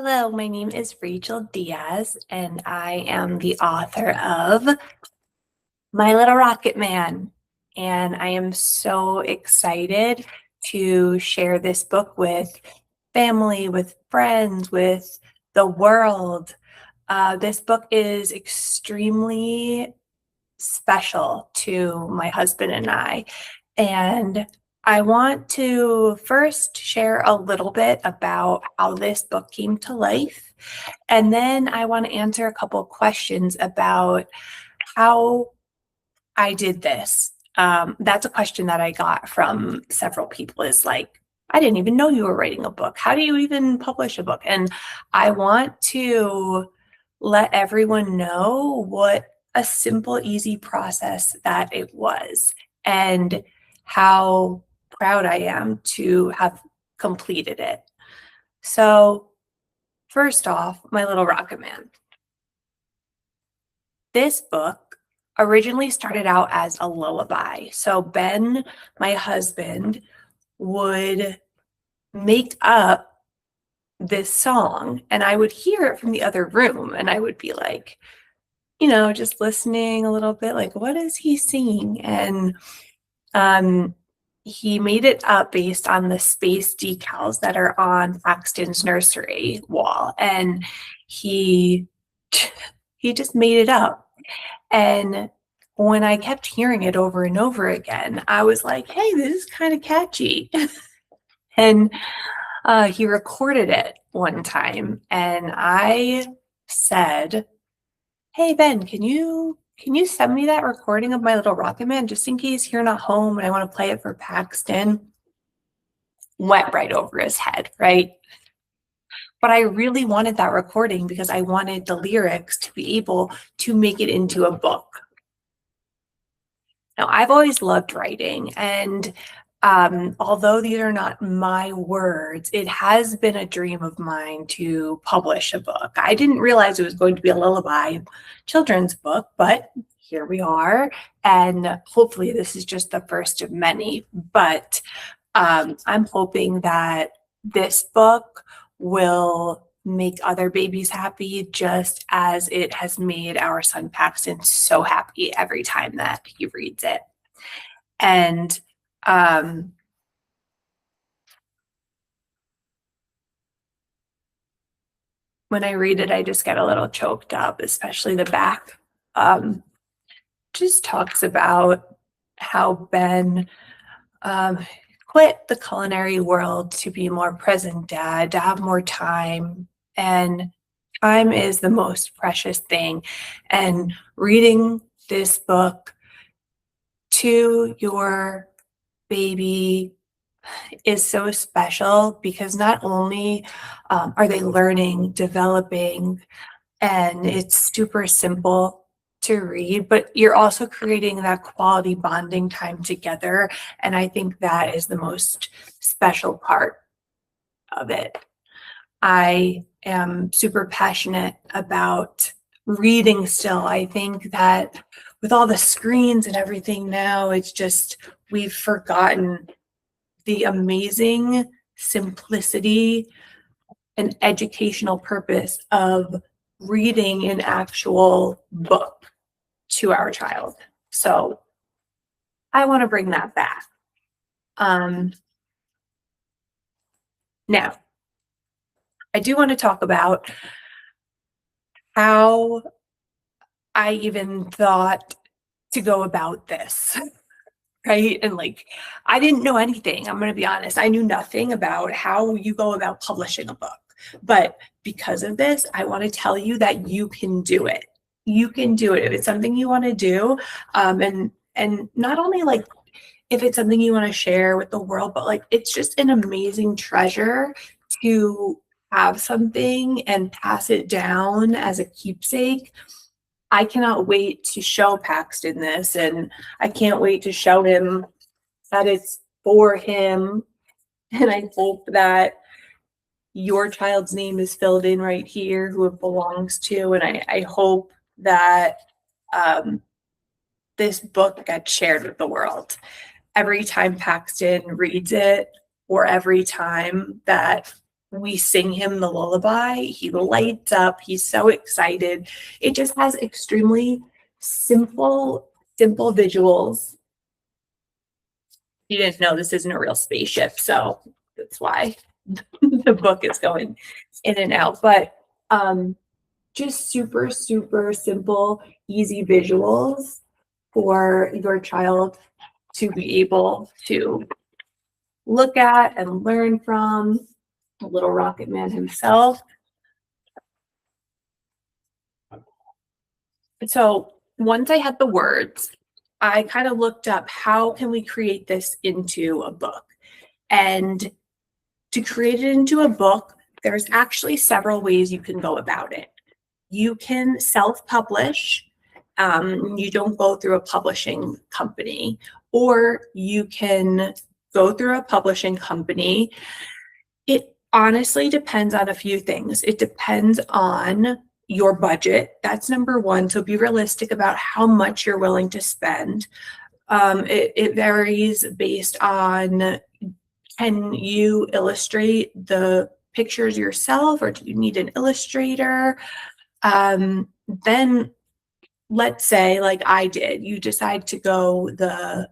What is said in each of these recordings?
Hello, my name is Rachel Diaz, and I am the author of My Little Rocket Man. And I am so excited to share this book with family, with friends, with the world. This book is extremely special to my husband and I. And I want to first share a little bit about how this book came to life. And then I want to answer a couple questions about how I did this. That's a question that I got from several people is like, I didn't even know you were writing a book. How do you even publish a book? And I want to let everyone know what a simple, easy process that it was and how proud I am to have completed it. So, first off, My Little Rocket Man. This book originally started out as a lullaby. So Ben, my husband, would make up this song and I would hear it from the other room and I would be like, just listening a little bit, like, what is he singing? And he made it up based on the space decals that are on Paxton's nursery wall. And he he just made it up. And when I kept hearing it over and over again, I was like, hey, this is kind of catchy. And he recorded it one time and I said, hey Ben, can you send me that recording of My Little Rocket Man just in case you're not home and I want to play it for Paxton? Went right over his head, right? But I really wanted that recording because I wanted the lyrics to be able to make it into a book. Now, I've always loved writing, and although these are not my words, it has been a dream of mine to publish a book. I didn't realize it was going to be a lullaby children's book, but here we are. And hopefully this is just the first of many. But I'm hoping that this book will make other babies happy just as it has made our son Paxton so happy every time that he reads it. And when I read it, I just get a little choked up, especially the back. Just talks about how Ben quit the culinary world to be more present dad, to have more time. And time is the most precious thing. And reading this book to your baby is so special because not only are they learning, developing, and it's super simple to read, but you're also creating that quality bonding time together. And I think that is the most special part of it. I am super passionate about reading still. I think that with all the screens and everything now, it's just we've forgotten the amazing simplicity and educational purpose of reading an actual book to our child. So I want to bring that back. Now, I do want to talk about how I even thought to go about this, right? And like, I didn't know anything. I'm going to be honest. I knew nothing about how you go about publishing a book. But because of this, I want to tell you that you can do it. You can do it if it's something you want to do. And not only like if it's something you want to share with the world, but like it's just an amazing treasure to have something and pass it down as a keepsake. I cannot wait to show Paxton this, and I can't wait to show him that it's for him. And I hope that your child's name is filled in right here, who it belongs to. And I hope that this book gets shared with the world. Every time Paxton reads it, or every time that we sing him the lullaby, he lights up, he's so excited. It just has extremely simple visuals. You didn't know this isn't a real spaceship, so that's why the book is going in and out. But just super simple, easy visuals for your child to be able to look at and learn from. The little Rocket Man himself. So once I had the words, I kind of looked up how can we create this into a book. And to create it into a book, there's actually several ways you can go about it. You can self-publish. You don't go through a publishing company, or you can go through a publishing company. It honestly depends on a few things. It depends on your budget. That's number one. So be realistic about how much you're willing to spend. It varies based on, can you illustrate the pictures yourself, or do you need an illustrator? Then let's say, like I did, you decide to go the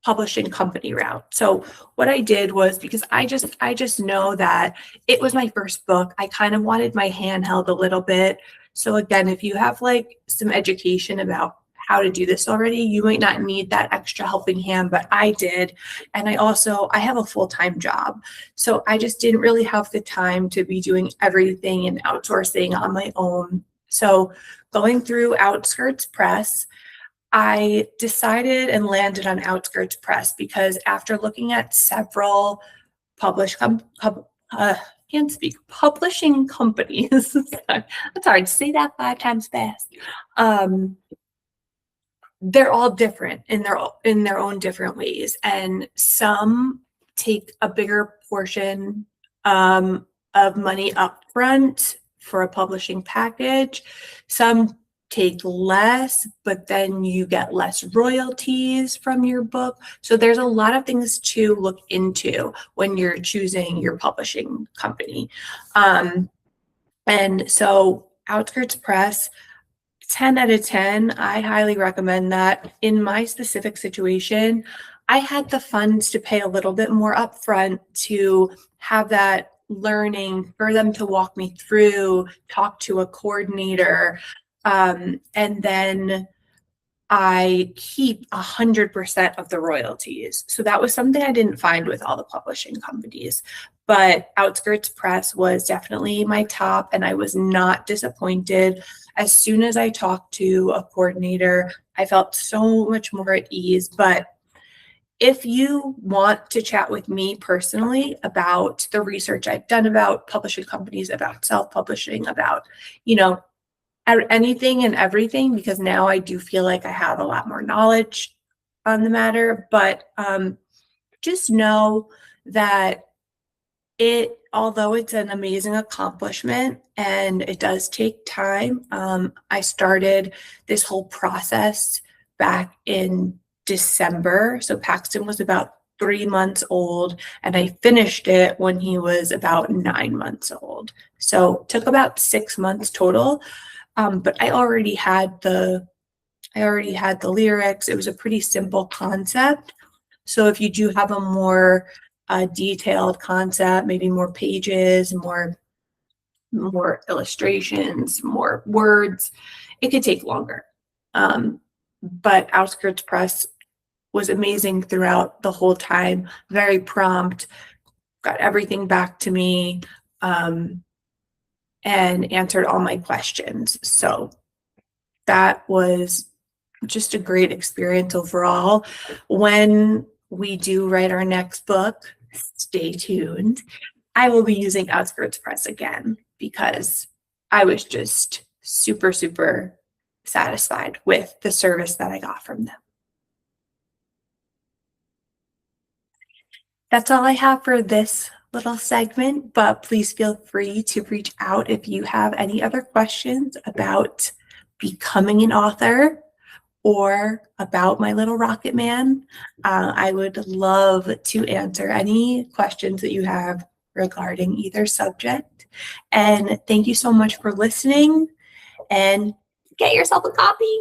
publishing company route. So what I did was, because I just know that it was my first book, I kind of wanted my hand held a little bit. So again, if you have like some education about how to do this already, you might not need that extra helping hand, but I did. And I have a full-time job. So I just didn't really have the time to be doing everything and outsourcing on my own. So going through Outskirts Press, I decided and landed on Outskirts Press because after looking at several publishing companies, it's hard to say that 5 times fast. They're all different in their own different ways, and some take a bigger portion of money up front for a publishing package. Some take less, but then you get less royalties from your book. So there's a lot of things to look into when you're choosing your publishing company. And so Outskirts Press, 10 out of 10, I highly recommend that. In my specific situation, I had the funds to pay a little bit more upfront to have that learning, for them to walk me through, talk to a coordinator, and then I keep 100% of the royalties. So that was something I didn't find with all the publishing companies. But Outskirts Press was definitely my top, and I was not disappointed. As soon as I talked to a coordinator, I felt so much more at ease. But if you want to chat with me personally about the research I've done about publishing companies, about self-publishing, about, anything and everything, because now I do feel like I have a lot more knowledge on the matter, but just know that although it's an amazing accomplishment and it does take time, I started this whole process back in December. So Paxton was about 3 months old, and I finished it when he was about 9 months old. So it took about 6 months total. But I already had the lyrics. It was a pretty simple concept. So if you do have a more detailed concept, maybe more pages, more illustrations, more words, it could take longer. But Outskirts Press was amazing throughout the whole time, very prompt, got everything back to me, and answered all my questions. So that was just a great experience overall. When we do write our next book, stay tuned. I will be using Outskirts Press again because I was just super satisfied with the service that I got from them. That's all I have for this little segment, but please feel free to reach out if you have any other questions about becoming an author or about my little Rocket Man. I would love to answer any questions that you have regarding either subject. And thank you so much for listening, and get yourself a copy.